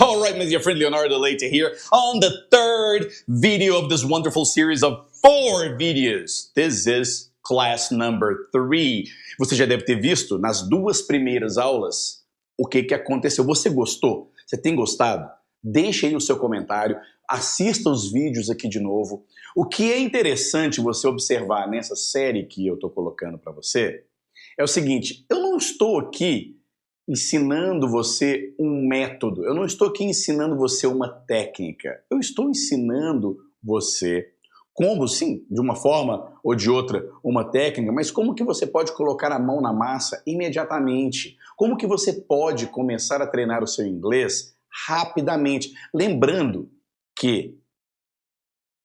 All right, my dear friend, Leonardo Leite here on the third video of this wonderful series of 4 videos. This is class number 3. Você já deve ter visto nas 2 primeiras aulas o que aconteceu. Você gostou? Você tem gostado? Deixe aí o seu comentário, assista os vídeos aqui de novo. O que é interessante você observar nessa série que eu estou colocando para você é o seguinte: eu não estou aqui ensinando você um método, eu não estou aqui ensinando você uma técnica, eu estou ensinando você como, sim, de uma forma ou de outra, uma técnica, mas como que você pode colocar a mão na massa imediatamente, como que você pode começar a treinar o seu inglês rapidamente, lembrando que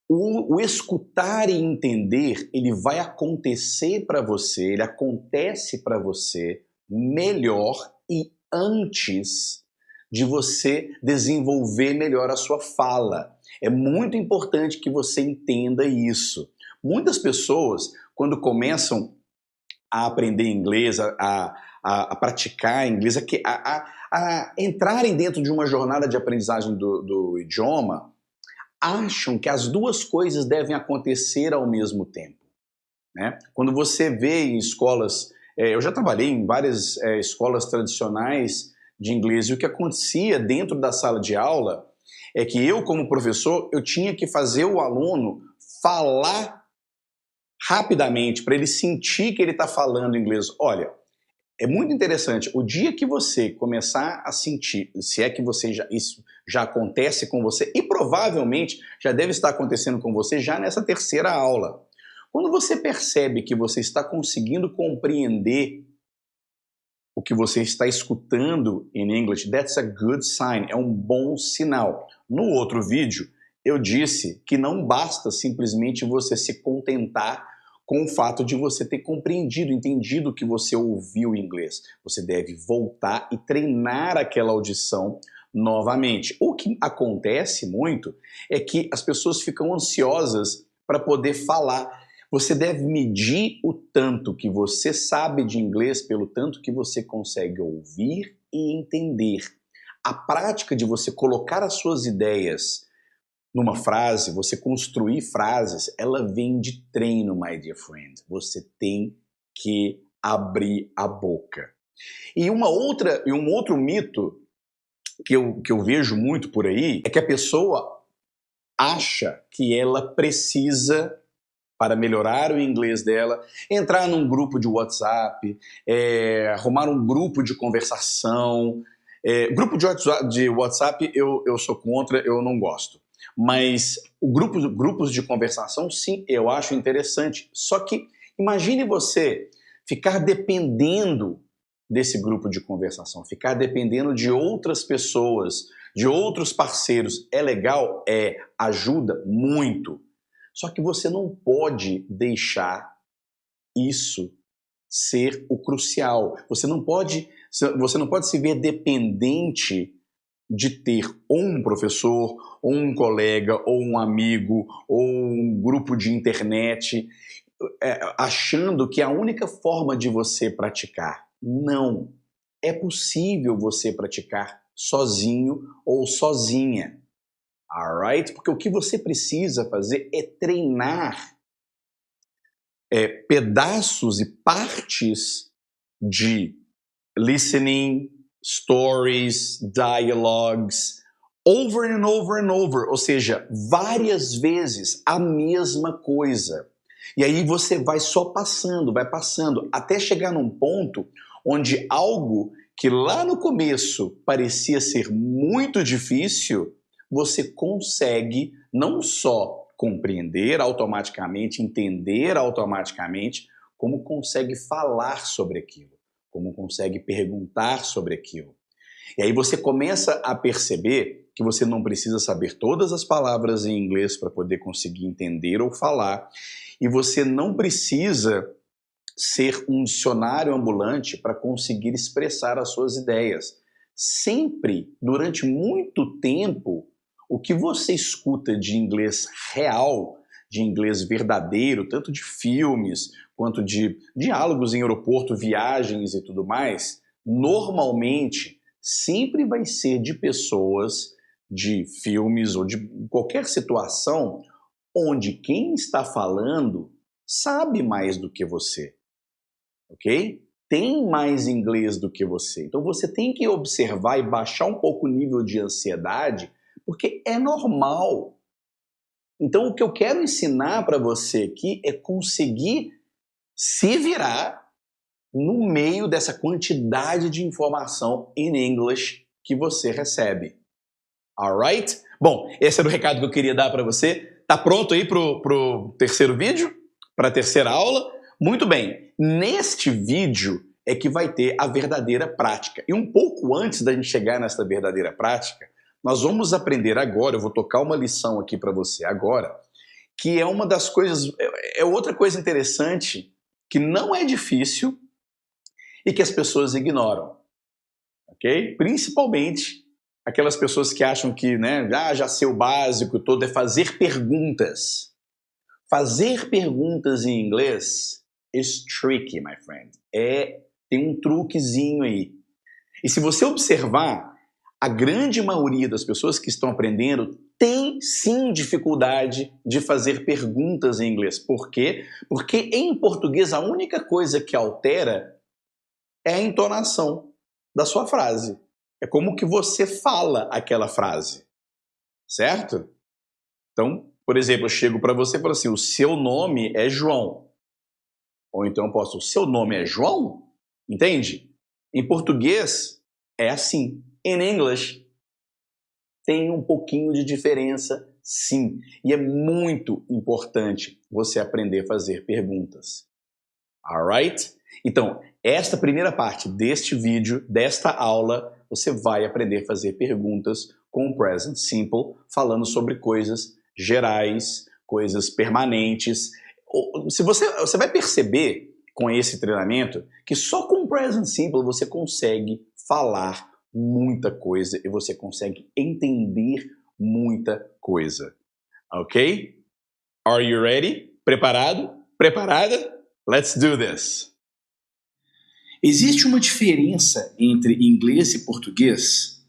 o escutar e entender, ele vai acontecer para você, ele acontece para você melhor e antes de você desenvolver melhor a sua fala. É muito importante que você entenda isso. Muitas pessoas, quando começam a aprender inglês, a praticar inglês, a entrarem dentro de uma jornada de aprendizagem do idioma, acham que as duas coisas devem acontecer ao mesmo tempo, né? Quando você vê em escolas, eu já trabalhei em várias escolas tradicionais de inglês, e o que acontecia dentro da sala de aula é que eu, como professor, eu tinha que fazer o aluno falar rapidamente, para ele sentir que ele está falando inglês. Olha, é muito interessante, o dia que você começar a sentir, se é que isso já acontece com você, e provavelmente já deve estar acontecendo com você já nessa terceira aula. Quando você percebe que você está conseguindo compreender o que você está escutando em English, that's a good sign, é um bom sinal. No outro vídeo, eu disse que não basta simplesmente você se contentar com o fato de você ter compreendido, entendido o que você ouviu em inglês. Você deve voltar e treinar aquela audição novamente. O que acontece muito é que as pessoas ficam ansiosas para poder falar. Você deve medir o tanto que você sabe de inglês pelo tanto que você consegue ouvir e entender. A prática de você colocar as suas ideias numa frase, você construir frases, ela vem de treino, my dear friend. Você tem que abrir a boca. E um outro mito que eu vejo muito por aí é que a pessoa acha que ela precisa, para melhorar o inglês dela, entrar num grupo de WhatsApp, arrumar um grupo de conversação. Grupo de WhatsApp eu sou contra, eu não gosto. Mas grupos de conversação, sim, eu acho interessante. Só que imagine você ficar dependendo desse grupo de conversação, ficar dependendo de outras pessoas, de outros parceiros. É legal? Ajuda muito. Só que você não pode deixar isso ser o crucial. Você não pode se ver dependente de ter ou um professor, ou um colega, ou um amigo, ou um grupo de internet, achando que é a única forma de você praticar. Não. É possível você praticar sozinho ou sozinha. Alright? Porque o que você precisa fazer é treinar pedaços e partes de listening, stories, dialogues, over and over and over, ou seja, várias vezes a mesma coisa. E aí você vai só passando, vai passando, até chegar num ponto onde algo que lá no começo parecia ser muito difícil, você consegue não só compreender automaticamente, entender automaticamente, como consegue falar sobre aquilo, como consegue perguntar sobre aquilo. E aí você começa a perceber que você não precisa saber todas as palavras em inglês para poder conseguir entender ou falar, e você não precisa ser um dicionário ambulante para conseguir expressar as suas ideias. Sempre, durante muito tempo, o que você escuta de inglês real, de inglês verdadeiro, tanto de filmes quanto de diálogos em aeroporto, viagens e tudo mais, normalmente sempre vai ser de pessoas, de filmes ou de qualquer situação onde quem está falando sabe mais do que você, ok? Tem mais inglês do que você. Então você tem que observar e baixar um pouco o nível de ansiedade, porque é normal. Então o que eu quero ensinar para você aqui é conseguir se virar no meio dessa quantidade de informação in English que você recebe. Alright? Bom, esse era o recado que eu queria dar para você. Tá pronto aí pro terceiro vídeo? Para a terceira aula? Muito bem. Neste vídeo é que vai ter a verdadeira prática. E um pouco antes da gente chegar nessa verdadeira prática, nós vamos aprender agora, eu vou tocar uma lição aqui para você agora, que é uma das coisas, é outra coisa interessante, que não é difícil e que as pessoas ignoram, ok? Principalmente aquelas pessoas que acham que, né, já sei o básico todo, é fazer perguntas. Fazer perguntas em inglês is tricky, my friend. Tem um truquezinho aí. E se você observar, a grande maioria das pessoas que estão aprendendo tem sim dificuldade de fazer perguntas em inglês. Por quê? Porque em português a única coisa que altera é a entonação da sua frase. É como que você fala aquela frase, certo? Então, por exemplo, eu chego para você e falo assim, o seu nome é João. Ou então eu posso, o seu nome é João? Entende? Em português é assim. In English tem um pouquinho de diferença, sim. E é muito importante você aprender a fazer perguntas. Alright? Então, esta primeira parte deste vídeo, desta aula, você vai aprender a fazer perguntas com o present simple, falando sobre coisas gerais, coisas permanentes. Se você vai perceber com esse treinamento que só com o present simple você consegue falar muita coisa e você consegue entender muita coisa. Ok? Are you ready? Preparado? Preparada? Let's do this! Existe uma diferença entre inglês e português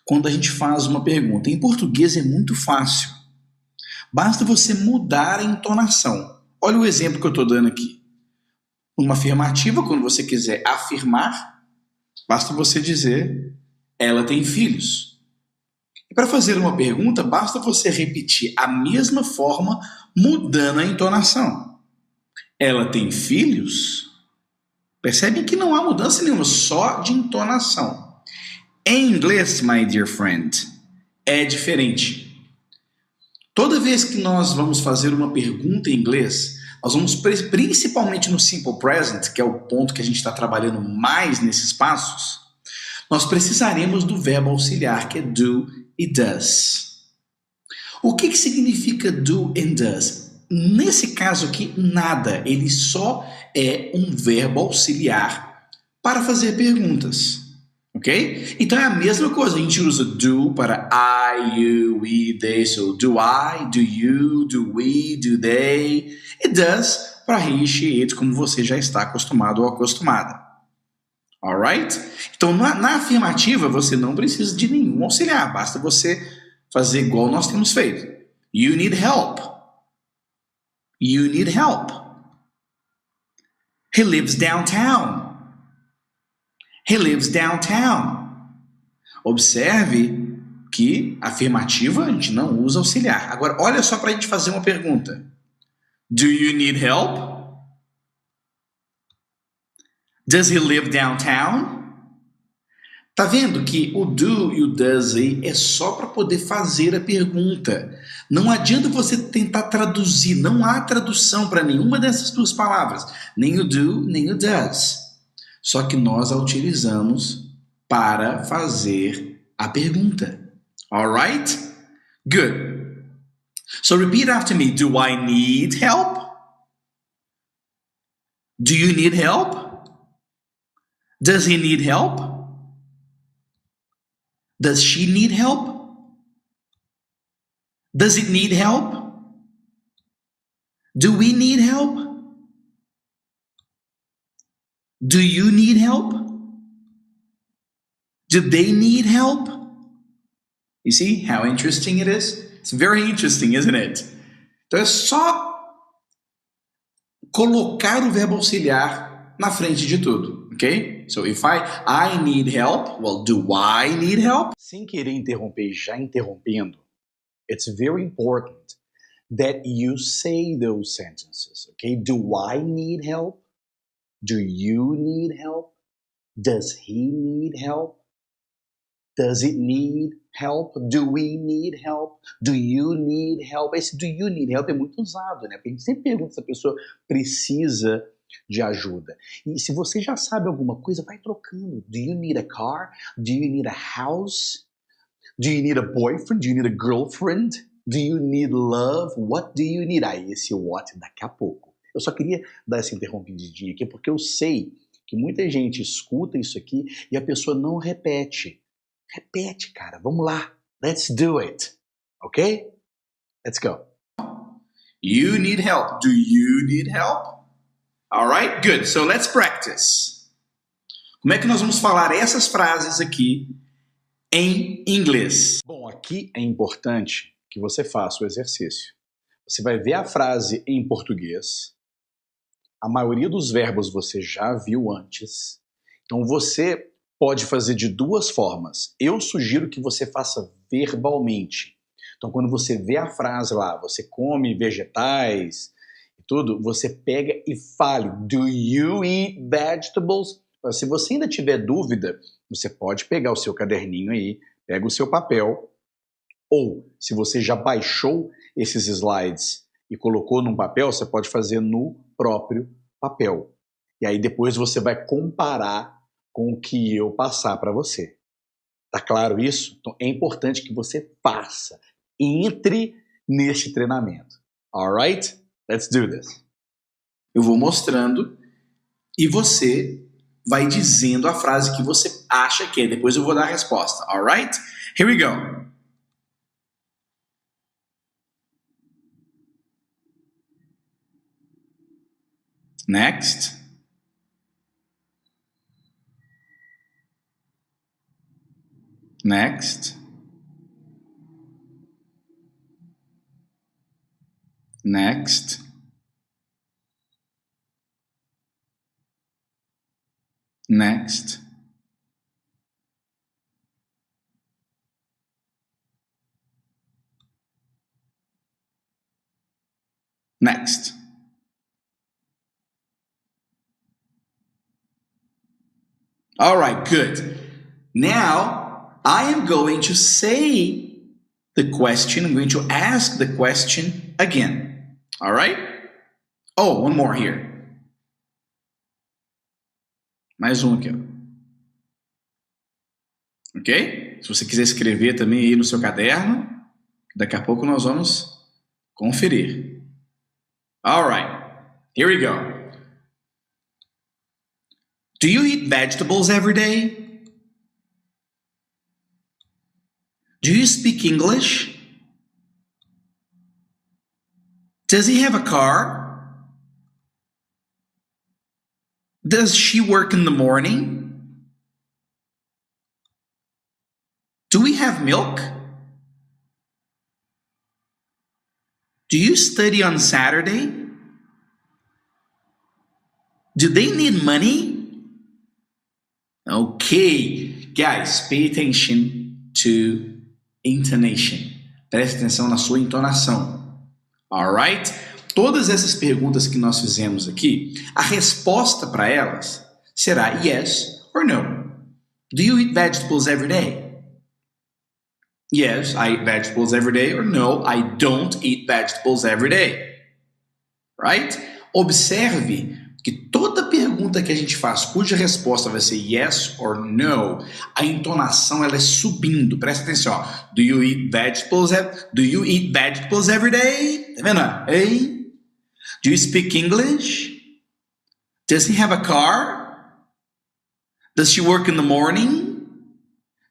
quando a gente faz uma pergunta. Em português é muito fácil. Basta você mudar a entonação. Olha o exemplo que eu estou dando aqui. Uma afirmativa, quando você quiser afirmar, basta você dizer, ela tem filhos. E para fazer uma pergunta, basta você repetir a mesma forma, mudando a entonação. Ela tem filhos? Percebem que não há mudança nenhuma, só de entonação. Em inglês, my dear friend, é diferente. Toda vez que nós vamos fazer uma pergunta em inglês, nós vamos, principalmente no Simple Present, que é o ponto que a gente está trabalhando mais nesses passos, nós precisaremos do verbo auxiliar, que é do e does. O que significa do and does? Nesse caso aqui, nada. Ele só é um verbo auxiliar para fazer perguntas. Ok? Então é a mesma coisa. A gente usa do para I, you, we, they. So do I, do you, do we, do they. E does para he, she, it, como você já está acostumado ou acostumada. Alright? Então na afirmativa você não precisa de nenhum auxiliar. Basta você fazer igual nós temos feito. You need help. You need help. He lives downtown. He lives downtown. Observe que afirmativa a gente não usa auxiliar. Agora, olha só para a gente fazer uma pergunta. Do you need help? Does he live downtown? Tá vendo que o do e o does aí é só para poder fazer a pergunta. Não adianta você tentar traduzir. Não há tradução para nenhuma dessas duas palavras. Nem o do, nem o does. Só que nós a utilizamos para fazer a pergunta. Alright? Good. So repeat after me. Do I need help? Do you need help? Does he need help? Does she need help? Does it need help? Do we need help? Do you need help? Do they need help? You see how interesting it is? It's very interesting, isn't it? Então é só colocar o verbo auxiliar na frente de tudo, ok? So if I need help, well, do I need help? Sem querer interromper, já interrompendo, it's very important that you say those sentences, okay? Do I need help? Do you need help? Does he need help? Does it need help? Do we need help? Do you need help? Esse do you need help é muito usado, né? Porque a gente sempre pergunta se a pessoa precisa de ajuda. E se você já sabe alguma coisa, vai trocando. Do you need a car? Do you need a house? Do you need a boyfriend? Do you need a girlfriend? Do you need love? What do you need? Aí esse what daqui a pouco. Eu só queria dar essa interrompidinha aqui, porque eu sei que muita gente escuta isso aqui e a pessoa não repete. Repete, cara. Vamos lá. Let's do it. Ok? Let's go. You need help. Do you need help? All right, good. So let's practice. Como é que nós vamos falar essas frases aqui em inglês? Bom, aqui é importante que você faça o exercício. Você vai ver a frase em português. A maioria dos verbos você já viu antes. Então você pode fazer de duas formas. Eu sugiro que você faça verbalmente. Então quando você vê a frase lá, você come vegetais e tudo, você pega e fale, do you eat vegetables? Se você ainda tiver dúvida, você pode pegar o seu caderninho aí, pega o seu papel, ou se você já baixou esses slides e colocou num papel, você pode fazer no próprio papel. E aí depois você vai comparar com o que eu passar para você. Tá claro isso? Então é importante que você faça, entre neste treinamento. Alright? Let's do this. Eu vou mostrando e você vai dizendo a frase que você acha que é. Depois eu vou dar a resposta. Alright? Here we go. Next. Next. Next. Next. Next. All right, good. Now, I am going to say the question. I'm going to ask the question again. All right? Oh, one more here. Mais um aqui, ó. Ok? Se você quiser escrever também aí no seu caderno, daqui a pouco nós vamos conferir. All right. Here we go. Do you eat vegetables every day? Do you speak English? Does he have a car? Does she work in the morning? Do we have milk? Do you study on Saturday? Do they need money? Okay, guys, pay attention to intonation. Preste atenção na sua entonação. Alright? Todas essas perguntas que nós fizemos aqui, a resposta para elas será yes or no. Do you eat vegetables every day? Yes, I eat vegetables every day. Or no, I don't eat vegetables every day. Right? Observe que toda pergunta que a gente faz, cuja resposta vai ser yes or no, a entonação ela é subindo. Presta atenção. Ó. Do you eat vegetables? Do you eat vegetables every day? Tá vendo? Hey? Do you speak English? Does he have a car? Does she work in the morning?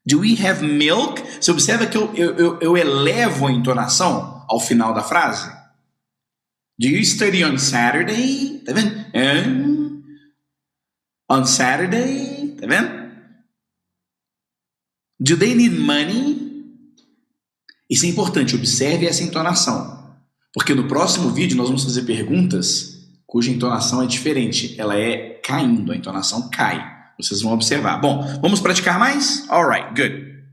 Do we have milk? Você observa que eu elevo a entonação ao final da frase? Do you study on Saturday? Tá vendo? On Saturday? Tá vendo? Do they need money? Isso é importante, observe essa entonação. Porque no próximo vídeo nós vamos fazer perguntas cuja entonação é diferente. Ela é caindo, a entonação cai. Vocês vão observar. Bom, vamos praticar mais? Alright, good.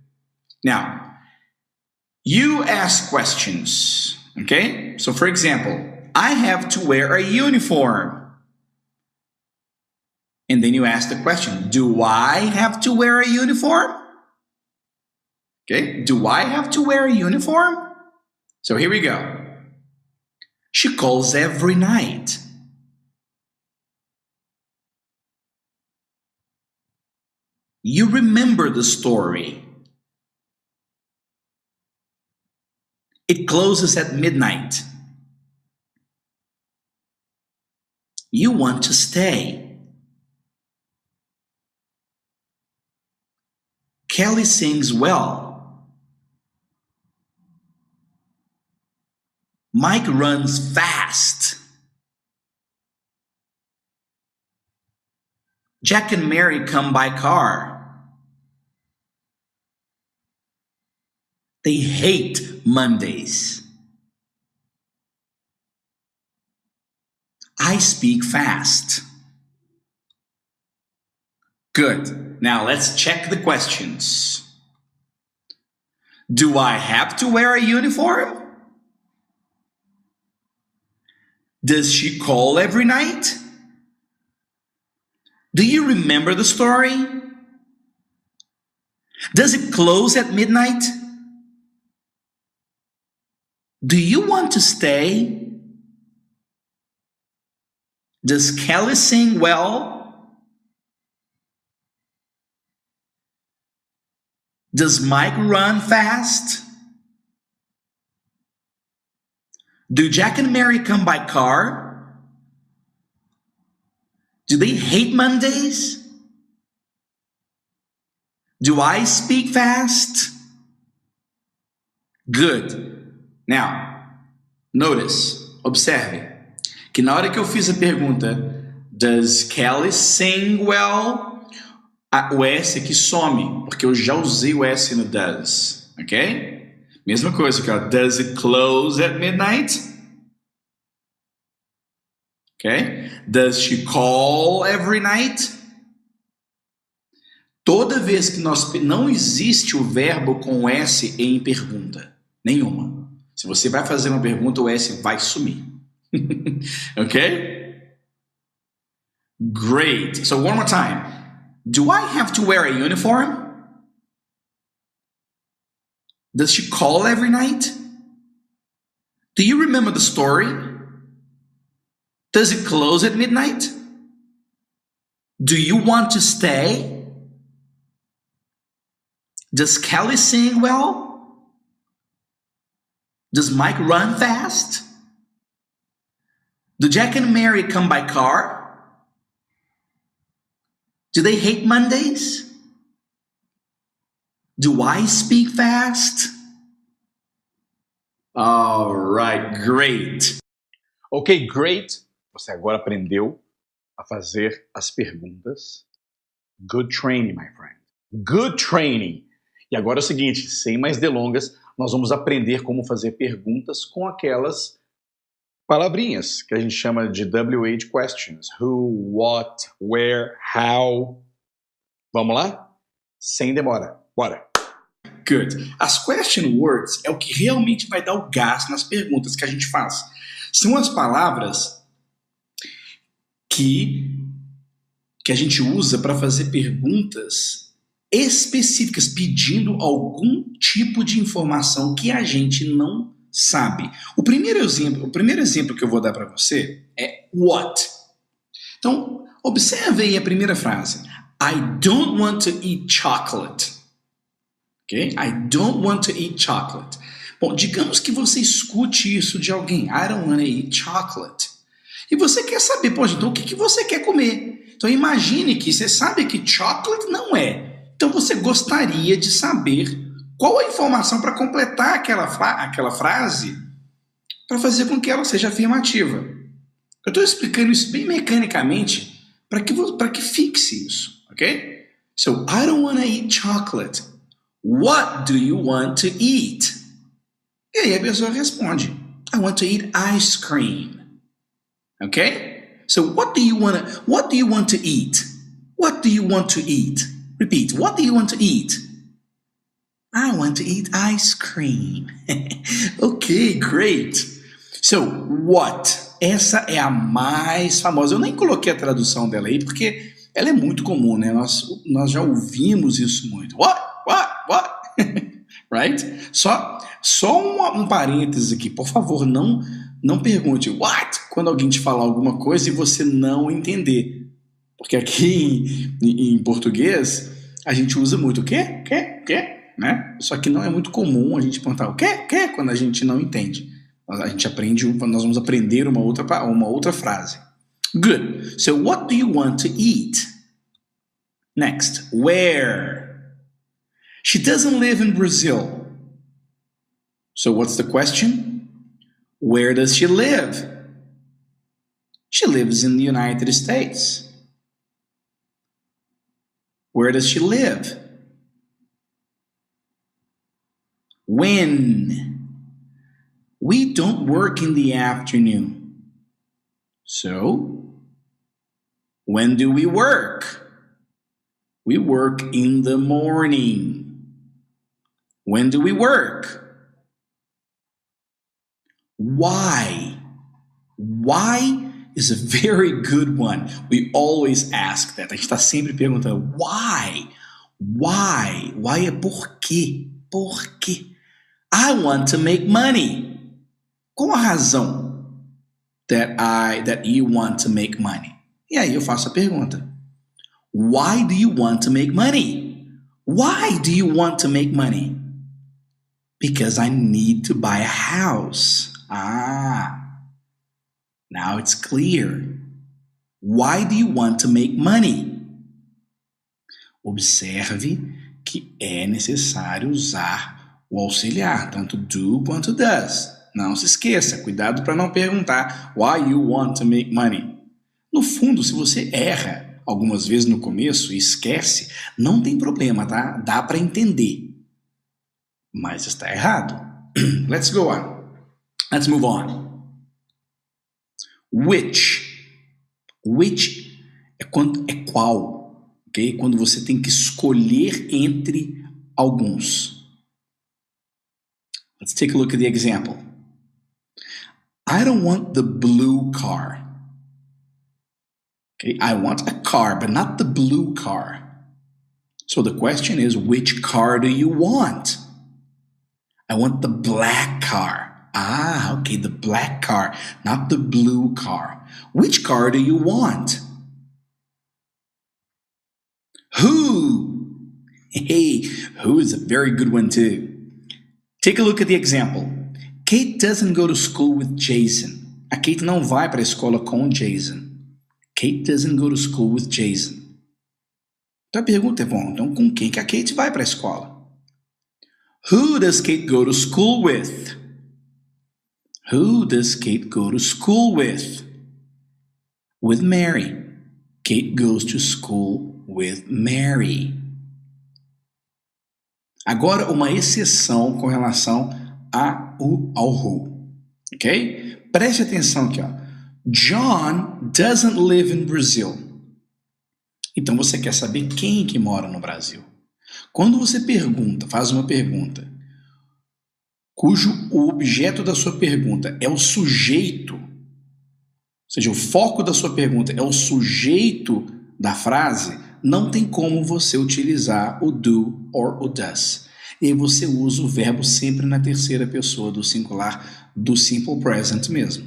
Now, you ask questions, okay? So, for example, I have to wear a uniform. And then you ask the question, do I have to wear a uniform? Okay, do I have to wear a uniform? So here we go. She calls every night. You remember the story. It closes at midnight. You want to stay. Kelly sings well. Mike runs fast. Jack and Mary come by car. They hate Mondays. I speak fast. Good. Now let's check the questions. Do I have to wear a uniform? Does she call every night? Do you remember the story? Does it close at midnight? Do you want to stay? Does Kelly sing well? Does Mike run fast? Do Jack and Mary come by car? Do they hate Mondays? Do I speak fast? Good. Now, notice, observe, que na hora que eu fiz a pergunta, does Kelly sing well? O S aqui some, porque eu já usei o S no does, ok? Mesma coisa aqui, ó. Does it close at midnight? Okay. Does she call every night? Toda vez que não existe o verbo com S em pergunta, nenhuma. Se você vai fazer uma pergunta, o S vai sumir. Okay? Great. So one more time. Do I have to wear a uniform? Does she call every night? Do you remember the story? Does it close at midnight? Do you want to stay? Does Kelly sing well? Does Mike run fast? Do Jack and Mary come by car? Do they hate Mondays? Do I speak fast? All right, great. Ok, great. Você agora aprendeu a fazer as perguntas. Good training, my friend. Good training. E agora é o seguinte, sem mais delongas, nós vamos aprender como fazer perguntas com aquelas palavrinhas que a gente chama de WH questions. Who, what, where, how. Vamos lá? Sem demora. Bora. Good. As question words é o que realmente vai dar o gás nas perguntas que a gente faz. São as palavras que a gente usa para fazer perguntas específicas, pedindo algum tipo de informação que a gente não sabe. O primeiro exemplo que eu vou dar para você é what. Então, observe aí a primeira frase. I don't want to eat chocolate. Okay? I don't want to eat chocolate. Bom, digamos que você escute isso de alguém. I don't want to eat chocolate. E você quer saber, poxa, então o que você quer comer? Então imagine que você sabe que chocolate não é. Então você gostaria de saber qual a informação para completar aquela frase para fazer com que ela seja afirmativa. Eu estou explicando isso bem mecanicamente para que fixe isso, ok? So, I don't want to eat chocolate. What do you want to eat? E aí a pessoa responde, I want to eat ice cream. Okay? So what do you want to eat? What do you want to eat? Repeat. What do you want to eat? I want to eat ice cream. Okay, great. So, what? Essa é a mais famosa. Eu nem coloquei a tradução dela aí porque ela é muito comum, né? Nós já ouvimos isso muito. What? Right? Só um parênteses aqui. Por favor, não pergunte what quando alguém te falar alguma coisa e você não entender. Porque aqui em português a gente usa muito o quê? Né? Só que não é muito comum a gente perguntar o quê quando a gente não entende. Nós vamos aprender uma outra frase. Good. So what do you want to eat? Next. Where? She doesn't live in Brazil. So what's the question? Where does she live? She lives in the United States. Where does she live? When? We don't work in the afternoon. So, when do we work? We work in the morning. When do we work? Why? Why is a very good one. We always ask that. A gente está sempre perguntando, why? Why? Why é por quê? Por quê? I want to make money. Qual a razão that you want to make money? E aí eu faço a pergunta. Why do you want to make money? Why do you want to make money? Because I need to buy a house. Now it's clear. Why do you want to make money? Observe que é necessário usar o auxiliar, tanto do quanto does. Não se esqueça, cuidado para não perguntar why you want to make money. No fundo, se você erra algumas vezes no começo e esquece, não tem problema, tá? Dá para entender. Mas está errado. Let's go on. Let's move on. Which. Which é qual, ok? Quando você tem que escolher entre alguns. Let's take a look at the example. I don't want the blue car. Okay, I want a car, but not the blue car. So the question is, which car do you want? I want the black car. Okay, the black car, not the blue car. Which car do you want? Who? Hey, who is a very good one too. Take a look at the example. Kate doesn't go to school with Jason. A Kate não vai para a escola com o Jason. Kate doesn't go to school with Jason. Então a pergunta é, bom, então com quem que a Kate vai para a escola? Who does Kate go to school with? Who does Kate go to school with? With Mary. Kate goes to school with Mary. Agora uma exceção com relação ao who. Ok? Preste atenção aqui, ó. John doesn't live in Brazil. Então você quer saber quem que mora no Brasil. Quando você faz uma pergunta, cujo o objeto da sua pergunta é o sujeito, ou seja, o foco da sua pergunta é o sujeito da frase, não tem como você utilizar o do or o does. E aí você usa o verbo sempre na terceira pessoa do singular, do simple present mesmo.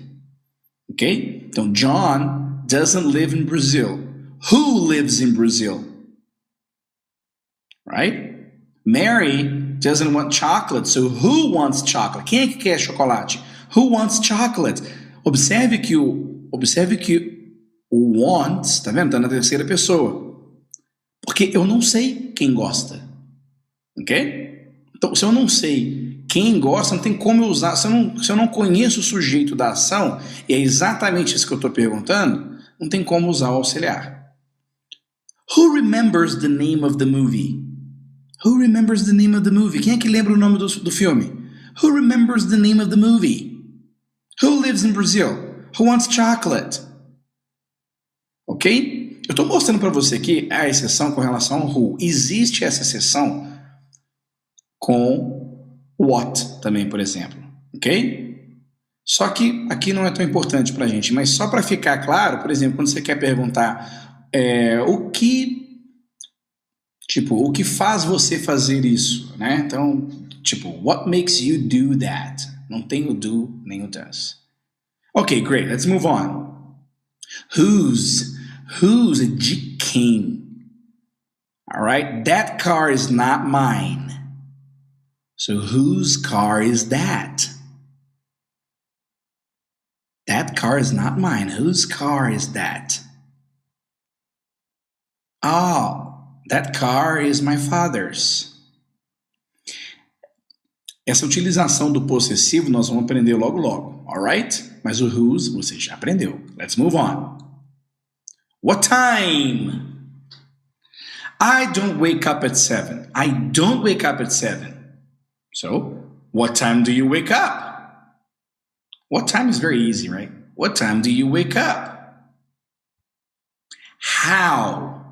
Ok? Então, John doesn't live in Brazil. Who lives in Brazil? Right? Mary doesn't want chocolate, so who wants chocolate? Quem é que quer chocolate? Who wants chocolate? Observe que o wants, tá vendo? Tá na terceira pessoa. Porque eu não sei quem gosta. Ok? Então, se eu não sei quem gosta, não tem como eu usar. Se eu não conheço o sujeito da ação, e é exatamente isso que eu estou perguntando, não tem como usar o auxiliar. Who remembers the name of the movie? Who remembers the name of the movie? Quem é que lembra o nome do filme? Who remembers the name of the movie? Who lives in Brazil? Who wants chocolate? Ok? Eu estou mostrando para você aqui a exceção com relação ao who. Existe essa exceção com what também, por exemplo. Ok? Só que aqui não é tão importante para a gente, mas só para ficar claro, por exemplo, quando você quer perguntar o que faz você fazer isso, né? Então, what makes you do that? Não tem o do nem o does. Ok, great. Let's move on. Whose é de quem. Alright? That car is not mine. So whose car is that? That car is not mine. Whose car is that? Oh, that car is my father's. Essa utilização do possessivo nós vamos aprender logo logo, alright? Mas o whose você já aprendeu. Let's move on. What time? I don't wake up at 7. I don't wake up at 7. So, what time do you wake up? What time is very easy, right? What time do you wake up? How?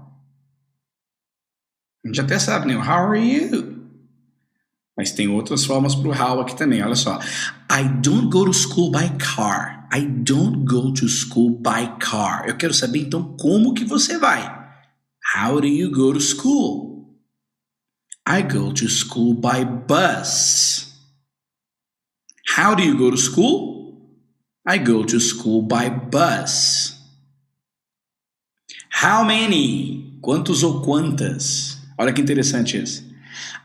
A gente até sabe, né? How are you? Mas tem outras formas para o how aqui também, olha só. I don't go to school by car. I don't go to school by car. Eu quero saber, então, como que você vai? How do you go to school? I go to school by bus. How do you go to school? I go to school by bus. How many? Quantos ou quantas? Olha que interessante isso.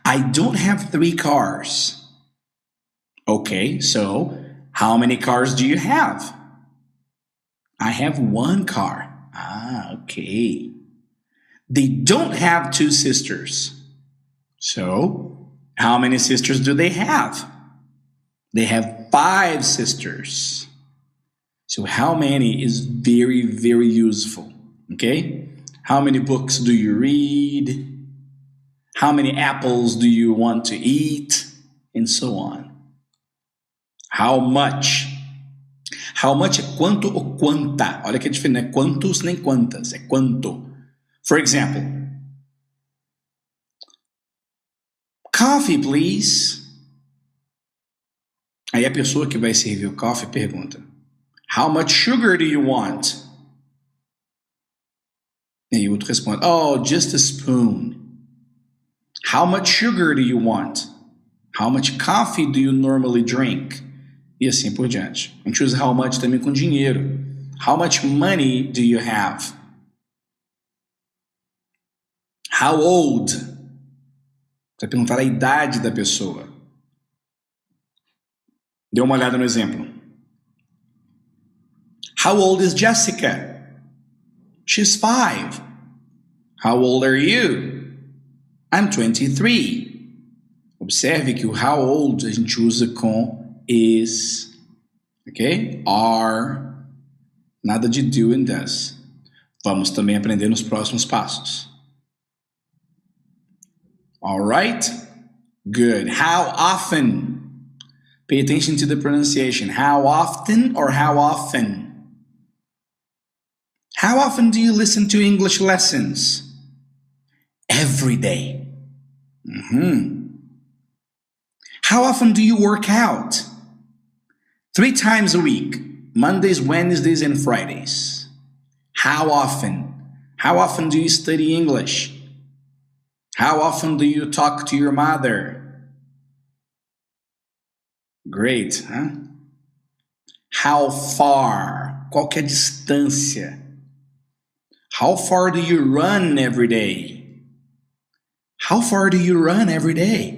I don't have 3 cars. Okay, so how many cars do you have? I have 1 car. Okay. They don't have 2 sisters. So, how many sisters do they have? They have 5 sisters. So, how many is very, very useful. Okay? How many books do you read? How many apples do you want to eat? And so on. How much? How much é quanto ou quanta. Olha que é diferente, não é quantos nem quantas, é quanto. For example, coffee, please. Aí a pessoa que vai servir o coffee pergunta, how much sugar do you want? E aí o outro responde, oh, just a spoon. How much sugar do you want? How much coffee do you normally drink? E assim por diante. A gente usa how much também com dinheiro. How much money do you have? How old? Você vai perguntar a idade da pessoa. Dê uma olhada no exemplo. How old is Jessica? She's 5. How old are you? I'm 23. Observe que o how old a gente usa com is, ok? Are, nada de do and does. Vamos também aprender nos próximos passos. Alright? Good. How often? Pay attention to the pronunciation. How often or how often? How often do you listen to English lessons? Every day. How often do you work out? 3 times a week. Mondays, Wednesdays, and Fridays. How often? How often do you study English? How often do you talk to your mother? Great, huh? How far? Qual que é a distância? How far do you run every day? How far do you run every day?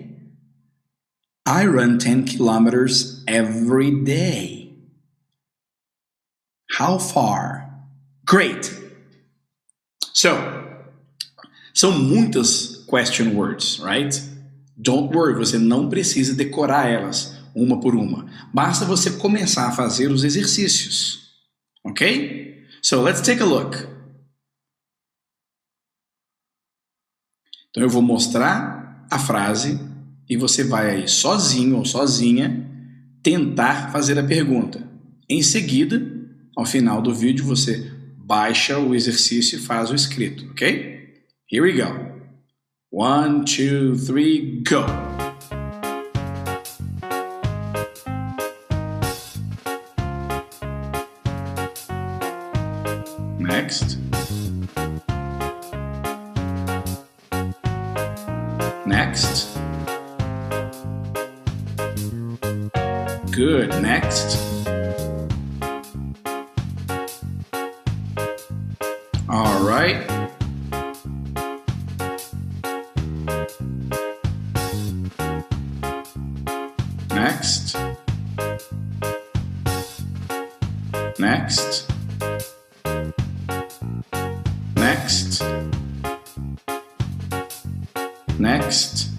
I run 10 kilometers every day. How far? Great. So, são muitas question words, right? Don't worry, você não precisa decorar elas uma por uma. Basta você começar a fazer os exercícios. Ok? So, let's take a look. Então eu vou mostrar, a frase e você vai aí sozinho ou sozinha tentar fazer a pergunta. Em seguida, ao final do vídeo, você baixa o exercício e faz o escrito, ok? Here we go. 1, 2, 3, go! Next. Next. Good. Next. All right. Next. Next. Next. Next.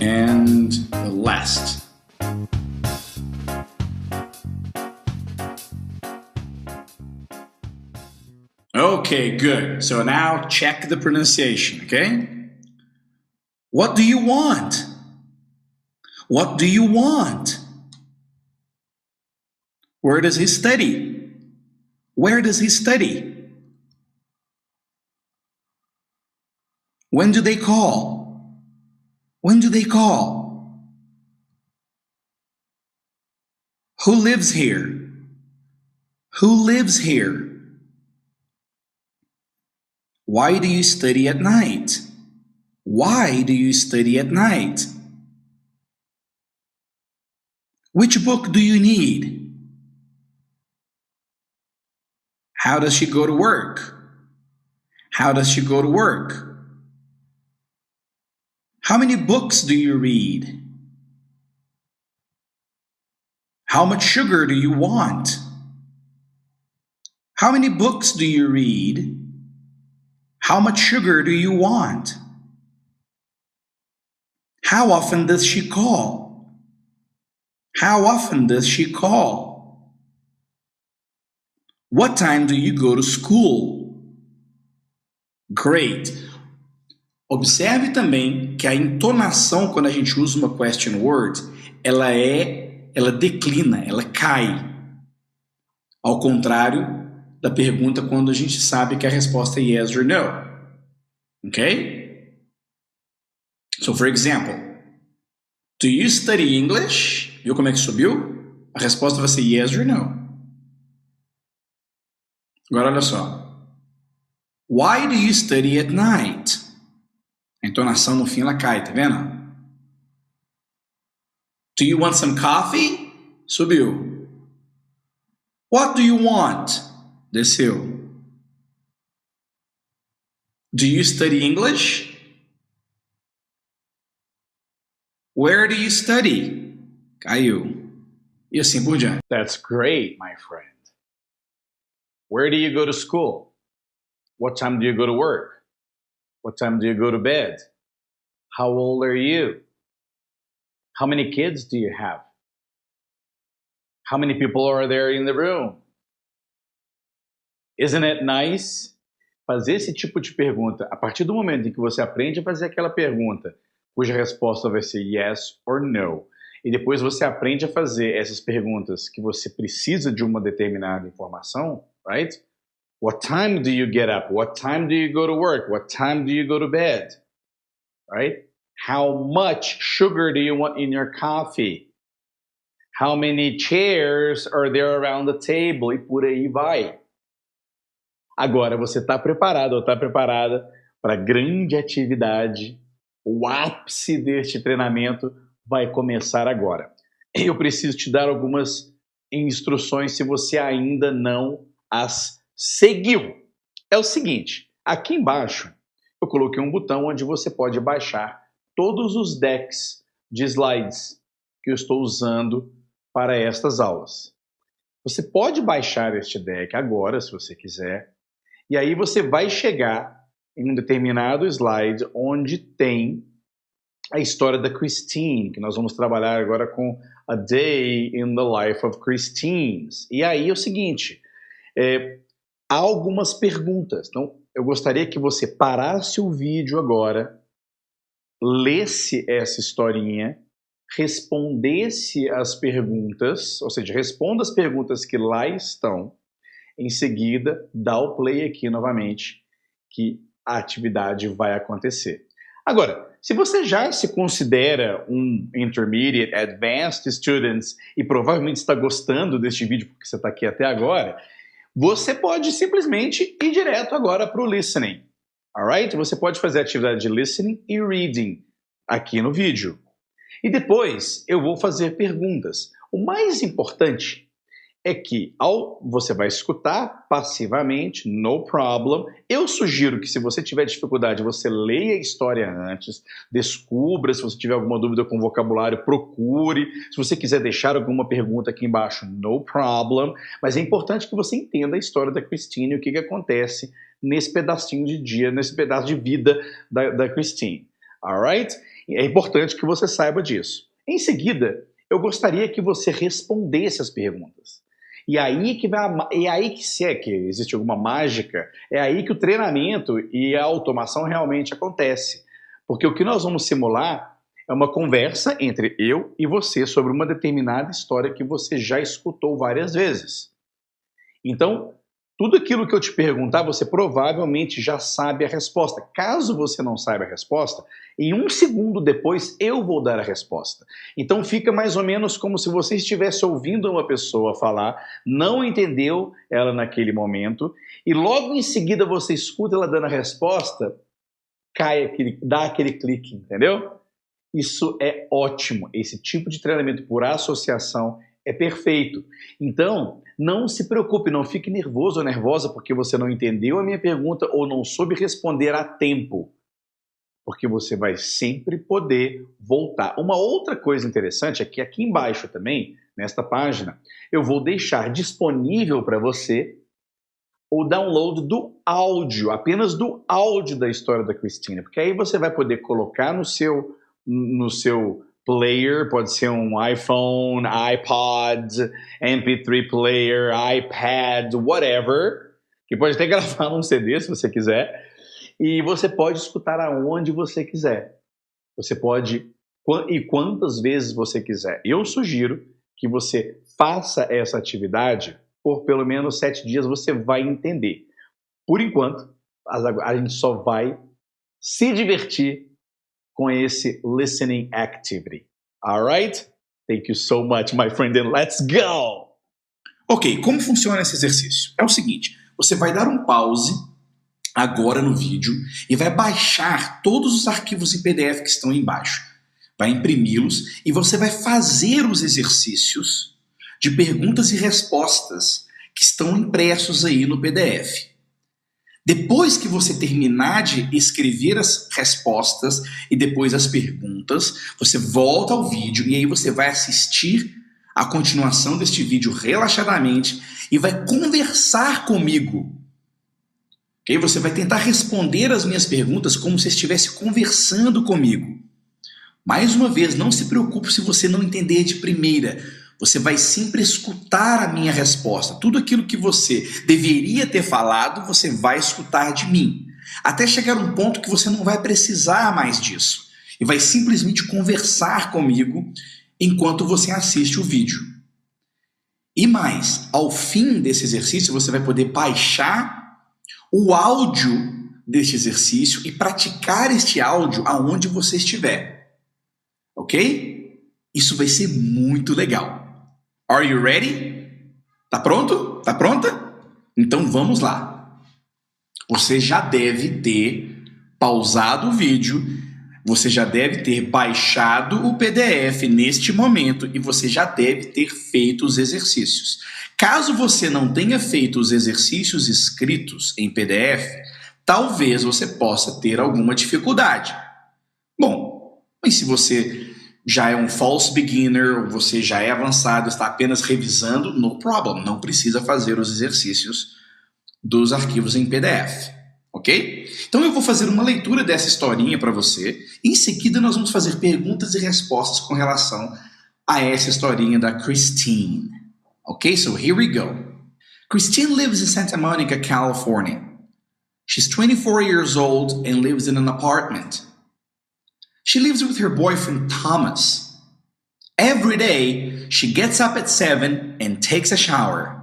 And the last. Okay, good. So now check the pronunciation, okay? What do you want? What do you want? Where does he study? Where does he study? When do they call? When do they call? Who lives here? Who lives here? Why do you study at night? Why do you study at night? Which book do you need? How does she go to work? How does she go to work? How many books do you read? How much sugar do you want? How many books do you read? How much sugar do you want? How often does she call? How often does she call? What time do you go to school? Great! Observe também que a entonação quando a gente usa uma question word, ela declina, ela cai. Ao contrário da pergunta quando a gente sabe que a resposta é yes or no. Okay? So, for example, do you study English? Viu como é que subiu? A resposta vai ser yes or no. Agora olha só. Why do you study at night? A entonação no fim ela cai, tá vendo? Do you want some coffee? Subiu. What do you want? Desceu. Do you study English? Where do you study? Caiu. E assim por diante. That's great, my friend. Where do you go to school? What time do you go to work? What time do you go to bed? How old are you? How many kids do you have? How many people are there in the room? Isn't it nice? Fazer esse tipo de pergunta, a partir do momento em que você aprende a fazer aquela pergunta, cuja resposta vai ser yes or no, e depois você aprende a fazer essas perguntas que você precisa de uma determinada informação, right? What time do you get up? What time do you go to work? What time do you go to bed? Right? How much sugar do you want in your coffee? How many chairs are there around the table? E por aí vai. Agora você está preparado ou está preparada para a grande atividade, o ápice deste treinamento vai começar agora. Eu preciso te dar algumas instruções se você ainda não as seguiu. É o seguinte, aqui embaixo eu coloquei um botão onde você pode baixar todos os decks de slides que eu estou usando para estas aulas. Você pode baixar este deck agora, se você quiser, e aí você vai chegar em um determinado slide onde tem a história da Christine, que nós vamos trabalhar agora com A Day in the Life of Christine. E aí é o seguinte, há algumas perguntas. Então, eu gostaria que você parasse o vídeo agora, lesse essa historinha, respondesse as perguntas, ou seja, responda as perguntas que lá estão, em seguida, dá o play aqui novamente, que a atividade vai acontecer. Agora, se você já se considera um Intermediate, Advanced Student e provavelmente está gostando deste vídeo porque você está aqui até agora, você pode simplesmente ir direto agora para o Listening. Alright? Você pode fazer a atividade de Listening e Reading aqui no vídeo. E depois eu vou fazer perguntas. O mais importante é que você vai escutar passivamente, no problem. Eu sugiro que se você tiver dificuldade, você leia a história antes, descubra, se você tiver alguma dúvida com vocabulário, procure. Se você quiser deixar alguma pergunta aqui embaixo, no problem. Mas é importante que você entenda a história da Christine e o que acontece nesse pedacinho de dia, nesse pedaço de vida da Christine. Alright? É importante que você saiba disso. Em seguida, eu gostaria que você respondesse as perguntas. E aí que se é que existe alguma mágica, é aí que o treinamento e a automação realmente acontece. Porque o que nós vamos simular é uma conversa entre eu e você sobre uma determinada história que você já escutou várias vezes. Então, tudo aquilo que eu te perguntar, você provavelmente já sabe a resposta. Caso você não saiba a resposta, em 1 segundo depois eu vou dar a resposta. Então fica mais ou menos como se você estivesse ouvindo uma pessoa falar, não entendeu ela naquele momento, e logo em seguida você escuta ela dando a resposta, dá aquele clique, entendeu? Isso é ótimo. Esse tipo de treinamento por associação é perfeito. Então, não se preocupe, não fique nervoso ou nervosa porque você não entendeu a minha pergunta ou não soube responder a tempo. Porque você vai sempre poder voltar. Uma outra coisa interessante é que aqui embaixo também, nesta página, eu vou deixar disponível para você o download do áudio, apenas do áudio da história da Christine. Porque aí você vai poder colocar no seu player, pode ser um iPhone, iPod, MP3 player, iPad, whatever, que pode até gravar num CD se você quiser, e você pode escutar aonde você quiser. Você pode, e quantas vezes você quiser. Eu sugiro que você faça essa atividade por pelo menos 7 dias, você vai entender. Por enquanto, a gente só vai se divertir com esse listening activity. Alright? Thank you so much, my friend, and let's go! Ok, como funciona esse exercício? É o seguinte, você vai dar um pause agora no vídeo e vai baixar todos os arquivos em PDF que estão aí embaixo. Vai imprimi-los e você vai fazer os exercícios de perguntas e respostas que estão impressos aí no PDF. Depois que você terminar de escrever as respostas e depois as perguntas, você volta ao vídeo e aí você vai assistir a continuação deste vídeo relaxadamente e vai conversar comigo. Okay? Você vai tentar responder as minhas perguntas como se estivesse conversando comigo. Mais uma vez, não se preocupe se você não entender de primeira. Você vai sempre escutar a minha resposta. Tudo aquilo que você deveria ter falado, você vai escutar de mim. Até chegar um ponto que você não vai precisar mais disso. E vai simplesmente conversar comigo enquanto você assiste o vídeo. E mais, ao fim desse exercício, você vai poder baixar o áudio deste exercício e praticar este áudio aonde você estiver. Ok? Isso vai ser muito legal. Are you ready? Tá pronto? Tá pronta? Então vamos lá. Você já deve ter pausado o vídeo, você já deve ter baixado o PDF neste momento e você já deve ter feito os exercícios. Caso você não tenha feito os exercícios escritos em PDF, talvez você possa ter alguma dificuldade. Bom, mas se você já é um false beginner, ou você já é avançado, está apenas revisando, no problem, não precisa fazer os exercícios dos arquivos em PDF, ok? Então eu vou fazer uma leitura dessa historinha para você, e em seguida nós vamos fazer perguntas e respostas com relação a essa historinha da Christine. Ok, so here we go. Christine lives in Santa Monica, California. She's 24 years old and lives in an apartment. She lives with her boyfriend Thomas. Every day, she gets up at 7 and takes a shower.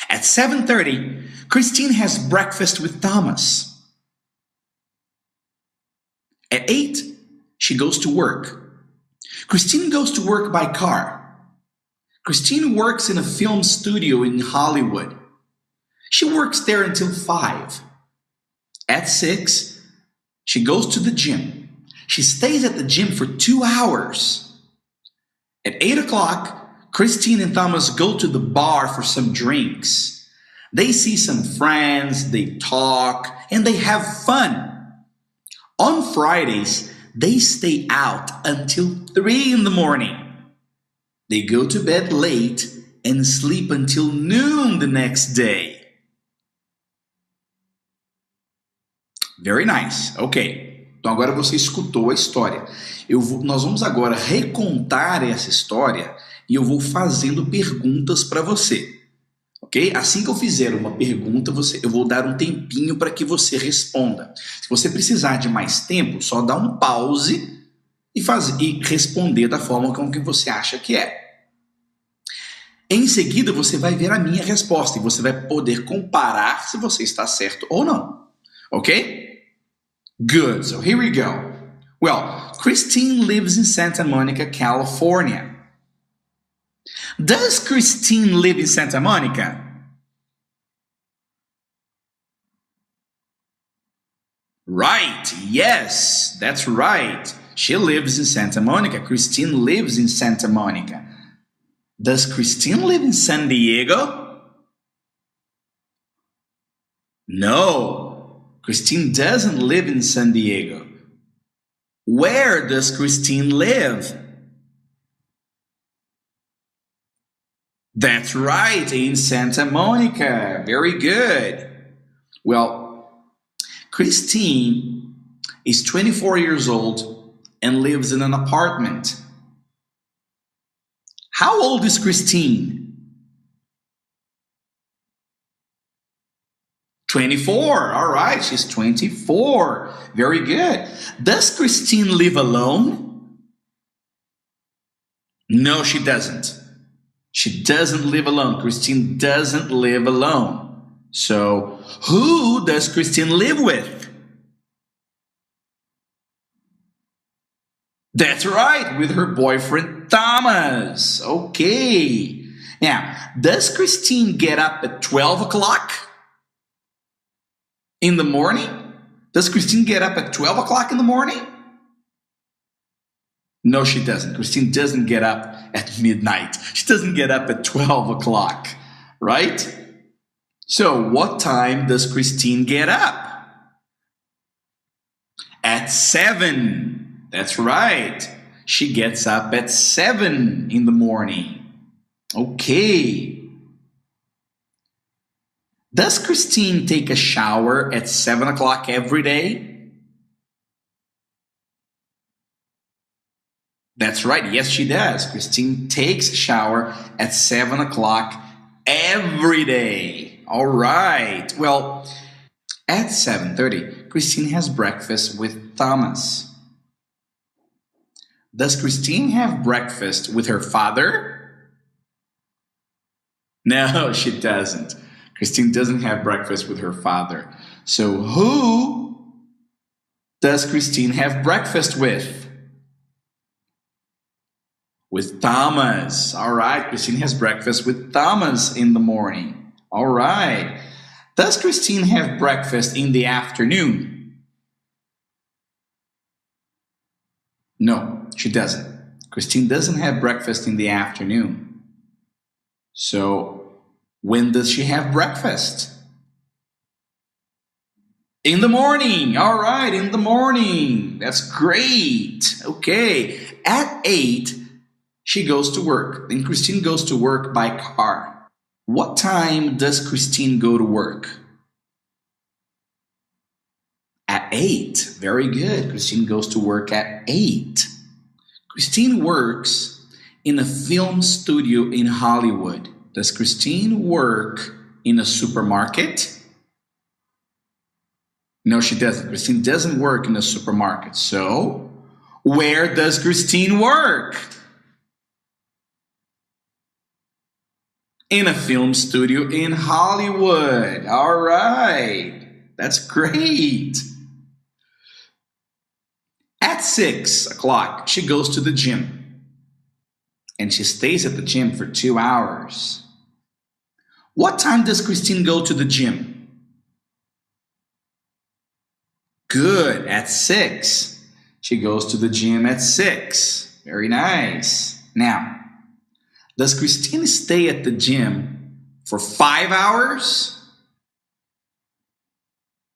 At 7:30, Christine has breakfast with Thomas. At 8, she goes to work. Christine goes to work by car. Christine works in a film studio in Hollywood. She works there until 5. At 6, she goes to the gym. She stays at the gym for 2 hours. At 8 o'clock, Christine and Thomas go to the bar for some drinks. They see some friends, they talk, and they have fun. On Fridays, they stay out until 3 in the morning. They go to bed late and sleep until noon the next day. Very nice. Ok. Então agora você escutou a história. Nós vamos agora recontar essa história e eu vou fazendo perguntas para você. Ok? Assim que eu fizer uma pergunta, eu vou dar um tempinho para que você responda. Se você precisar de mais tempo, só dá um pause e responder da forma como que você acha que é. Em seguida, você vai ver a minha resposta e você vai poder comparar se você está certo ou não. Ok? Good. So here we go. Well, Christine lives in Santa Monica, California. Does Christine live in Santa Monica? Right. Yes, that's right. She lives in Santa Monica. Christine lives in Santa Monica. Does Christine live in San Diego? No. Christine doesn't live in San Diego. Where does Christine live? That's right, in Santa Monica. Very good. Well, Christine is 24 years old and lives in an apartment. How old is Christine? 24. All right, she's 24. Very good. Does Christine live alone? No, she doesn't. She doesn't live alone. Christine doesn't live alone. So, who does Christine live with? That's right, with her boyfriend Thomas. Okay. Now, does Christine get up at 12 o'clock? In the morning? Does Christine get up at 12 o'clock in the morning? No, she doesn't. Christine doesn't get up at midnight. She doesn't get up at 12 o'clock, right? So what time does Christine get up? At 7. That's right. She gets up at 7 in the morning. Okay. Does Christine take a shower at 7 o'clock every day? That's right. Yes, she does. Christine takes a shower at 7 o'clock every day. All right. Well, at 7:30, Christine has breakfast with Thomas. Does Christine have breakfast with her father? No, she doesn't. Christine doesn't have breakfast with her father. So who does Christine have breakfast with? With Thomas. All right, Christine has breakfast with Thomas in the morning. All right. Does Christine have breakfast in the afternoon? No, she doesn't. Christine doesn't have breakfast in the afternoon. So, when does she have breakfast? In the morning. All right, in the morning. That's great. Okay. At 8, she goes to work. Then Christine goes to work by car. What time does Christine go to work? At 8. Very good. Christine goes to work at 8. Christine works in a film studio in Hollywood. Does Christine work in a supermarket? No, she doesn't. Christine doesn't work in a supermarket. So, where does Christine work? In a film studio in Hollywood. All right. That's great. At 6 o'clock, she goes to the gym. And she stays at the gym for 2 hours. What time does Christine go to the gym? Good, at 6. She goes to the gym at 6. Very nice. Now, does Christine stay at the gym for 5 hours?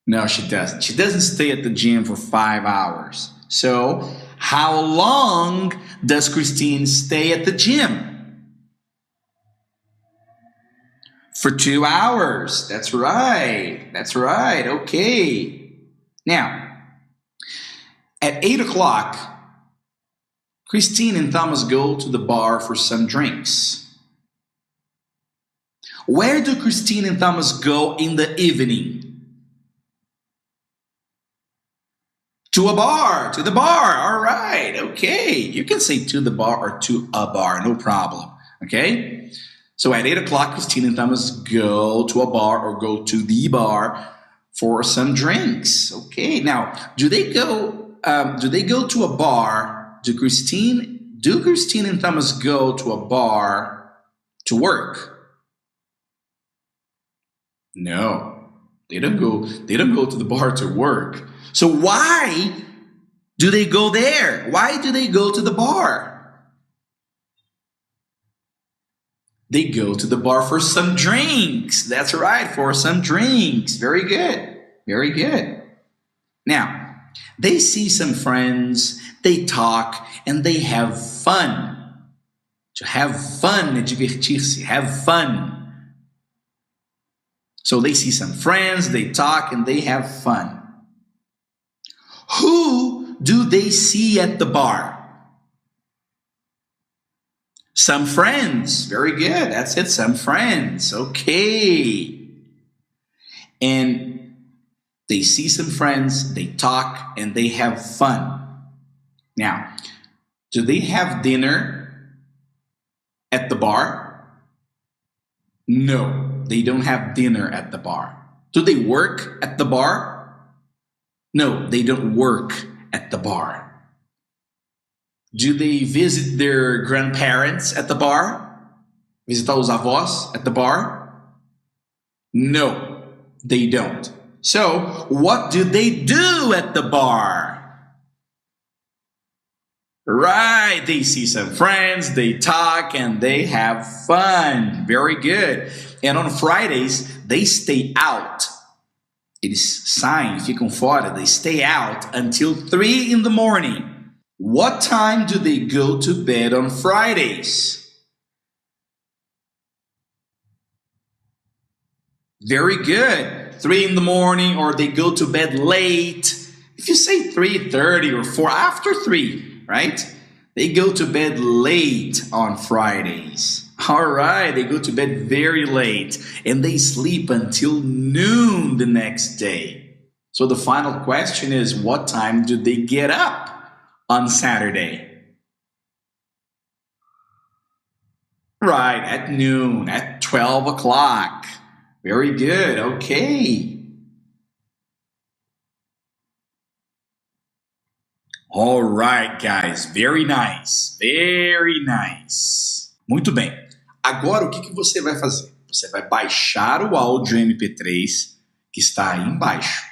No, she doesn't. She doesn't stay at the gym for 5 hours. So, how long does Christine stay at the gym? For 2 hours. That's right. That's right. Okay. Now, at 8 o'clock, Christine and Thomas go to the bar for some drinks. Where do Christine and Thomas go in the evening? To a bar, to the bar. All right, okay. You can say to the bar or to a bar, no problem. Okay? So at 8 o'clock, Christine and Thomas go to a bar or go to the bar for some drinks. Okay. Now, do they go to a bar? Do Christine and Thomas go to a bar to work? No. They don't go to the bar to work. So why do they go there? Why do they go to the bar? They go to the bar for some drinks. That's right, for some drinks. Very good. Very good. Now, they see some friends, they talk, and they have fun. To have fun é divertir-se. Have fun. So they see some friends, they talk, and they have fun. Who do they see at the bar? Some friends. Very good. That's it. Some friends. Okay. And they see some friends, they talk, and they have fun. Now, do they have dinner at the bar? No, they don't have dinner at the bar. Do they work at the bar? No, they don't work at the bar. Do they visit their grandparents at the bar? Visitar os avós at the bar? No, they don't. So, what do they do at the bar? Right, they see some friends, they talk, and they have fun. Very good. And on Fridays, they stay out. Eles saem, ficam fora, they stay out until 3 in the morning. What time do they go to bed on Fridays? Very good. 3 in the morning, or they go to bed late. If you say 3:30 or 4, after 3, right? They go to bed late on Fridays. All right, they go to bed very late, and they sleep until noon the next day. So the final question is, what time do they get up on Saturday? Right, at noon, at 12 o'clock. Very good, okay. All right, guys, very nice, very nice. Muito bem. Agora, o que você vai fazer? Você vai baixar o áudio MP3 que está aí embaixo.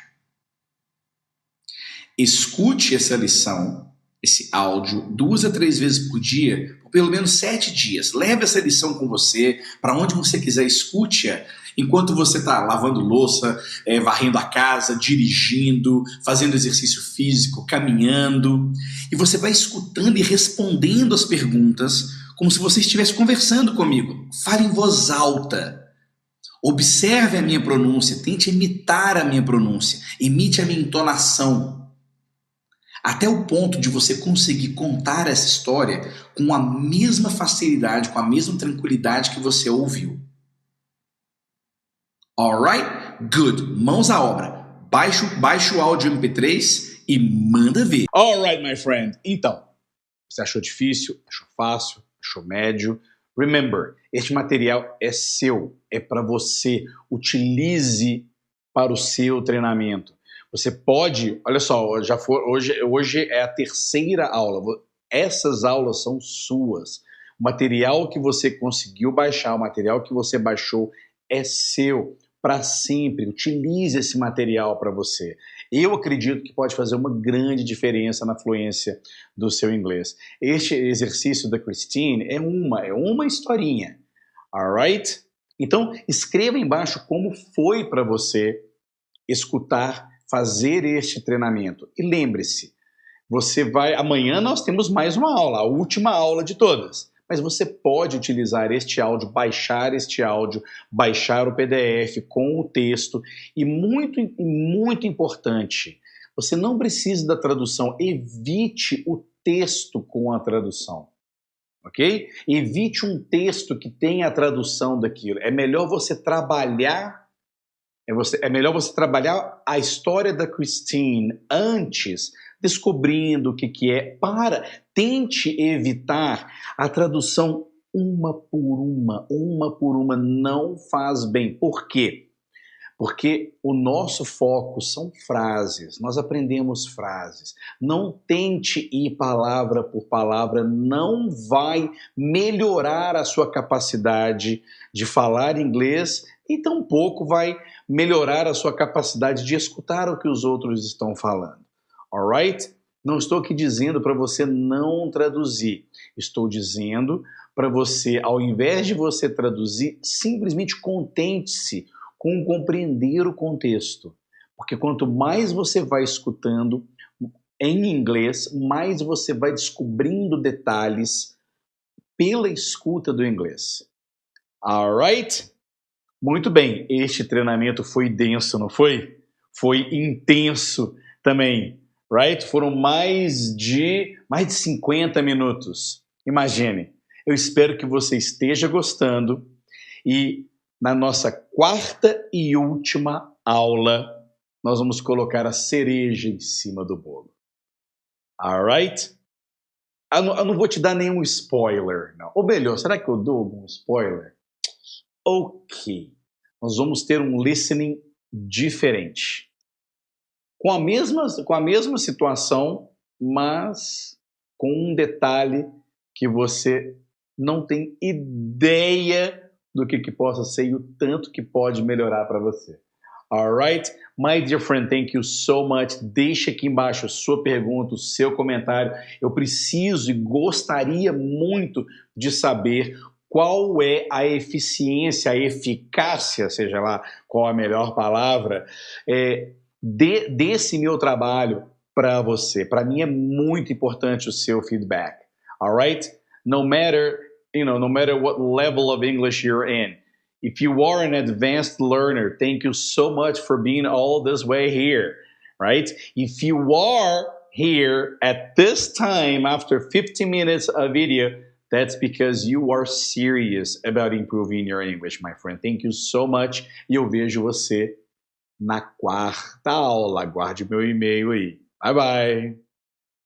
Escute essa lição, esse áudio, 2 a 3 vezes por dia, por pelo menos 7 dias. Leve essa lição com você, para onde você quiser, escute-a, enquanto você está lavando louça, varrendo a casa, dirigindo, fazendo exercício físico, caminhando. E você vai escutando e respondendo as perguntas, como se você estivesse conversando comigo. Fale em voz alta. Observe a minha pronúncia, tente imitar a minha pronúncia, imite a minha entonação. Até o ponto de você conseguir contar essa história com a mesma facilidade, com a mesma tranquilidade que você ouviu. Alright? Good. Mãos à obra. Baixa o áudio MP3 e manda ver. Alright, my friend. Então, você achou difícil? Achou fácil? Achou médio? Remember, este material é seu, é para você. Utilize para o seu treinamento. Você pode, olha só, hoje é a terceira aula. Essas aulas são suas. O material que você conseguiu baixar, o material que você baixou é seu para sempre. Utilize esse material para você. Eu acredito que pode fazer uma grande diferença na fluência do seu inglês. Este exercício da Christine é uma historinha, alright? Então, escreva embaixo como foi para você escutar, fazer este treinamento. E lembre-se, amanhã nós temos mais uma aula, a última aula de todas. Mas você pode utilizar este áudio, baixar o PDF com o texto. E muito importante, você não precisa da tradução, evite o texto com a tradução. Ok? Evite um texto que tenha a tradução daquilo. É melhor você trabalhar a história da Christine antes, descobrindo o que é. Tente evitar a tradução uma por uma não faz bem. Por quê? Porque o nosso foco são frases, nós aprendemos frases. Não tente ir palavra por palavra, não vai melhorar a sua capacidade de falar inglês e tampouco vai melhorar a sua capacidade de escutar o que os outros estão falando. Alright? Não estou aqui dizendo para você não traduzir. Estou dizendo para você, ao invés de você traduzir, simplesmente contente-se com compreender o contexto. Porque quanto mais você vai escutando em inglês, mais você vai descobrindo detalhes pela escuta do inglês. Alright? Muito bem, este treinamento foi denso, não foi? Foi intenso também, right? Foram mais de 50 minutos. Imagine. Eu espero que você esteja gostando e na nossa quarta e última aula nós vamos colocar a cereja em cima do bolo. Alright? Eu não vou te dar nenhum spoiler, não. Ou melhor, será que eu dou algum spoiler? Ok, nós vamos ter um listening diferente. Com a mesma situação, mas com um detalhe que você não tem ideia do que possa ser e o tanto que pode melhorar para você. Alright? My dear friend, thank you so much. Deixa aqui embaixo a sua pergunta, o seu comentário. Eu preciso e gostaria muito de saber qual é a eficiência, a eficácia, seja lá qual a melhor palavra, desse meu trabalho para você. Para mim é muito importante o seu feedback. Alright? No matter what level of English you're in. If you are an advanced learner, thank you so much for being all this way here, right? If you are here at this time after 50 minutes of video, that's because you are serious about improving your English, my friend. Thank you so much. E eu vejo você na quarta aula. Aguarde meu e-mail aí. Bye, bye.